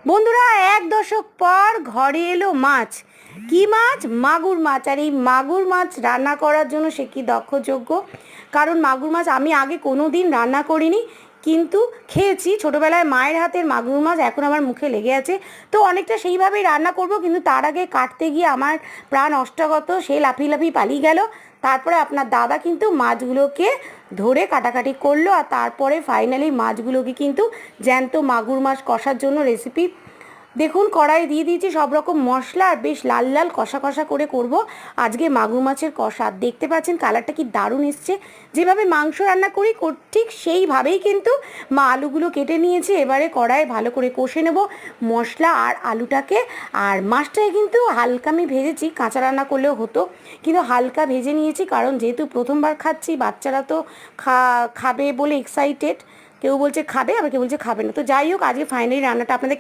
বন্ধুরা, এক দশক পর ঘরে এলো মাছ। কি মাছ? মাগুর মাছ। আর এই মাগুর মাছ রান্না করার জন্য সে কি দক্ষযোগ্য। কারণ মাগুর মাছ আমি আগে কোনো দিন রান্না করিনি, কিন্তু খেয়েছি ছোটোবেলায় মায়ের হাতের মাগুর মাছ, এখন আমার মুখে লেগে আছে। তো অনেকটা সেইভাবেই রান্না করব, কিন্তু তার আগে কাটতে গিয়ে আমার প্রাণ অষ্টাগত, সে লাফিয়ে লাফিয়ে পালিয়ে গেল। তারপরে আপনার দাদা কিন্তু মাছগুলোকে ধরে কাটাকাটি করলো, আর তারপরে ফাইনালি মাছগুলোকে কিন্তু জ্যান্ত মাগুর মাছ কষার জন্য রেসিপি দেখুন কড়াই দিয়ে দিয়েছি সব রকম মশলা, আর বেশ লাল লাল কষা কষা করে করব আজকে মাগুর মাছের কষা। দেখতে পাচ্ছেন কালারটা কি দারুণ এসছে। যেভাবে মাংস রান্না করি ঠিক সেইভাবেই কিন্তু মা আলুগুলো কেটে নিয়েছে। এবারে কড়াইয়ে ভালো করে কষে নেব মশলা আর আলুটাকে। আর মাছটাকে কিন্তু হালকা আমি ভেজেছি, কাঁচা রান্না করলেও হতো, কিন্তু হালকা ভেজে নিয়েছি, কারণ যেহেতু প্রথমবার খাচ্ছি, বাচ্চারা তো খাবে বলে এক্সাইটেড। কেউ বলছে খাবে, আবার কেউ বলছে খাবে না। তো যাই হোক, আজকে ফাইনালি রান্নাটা আপনাদের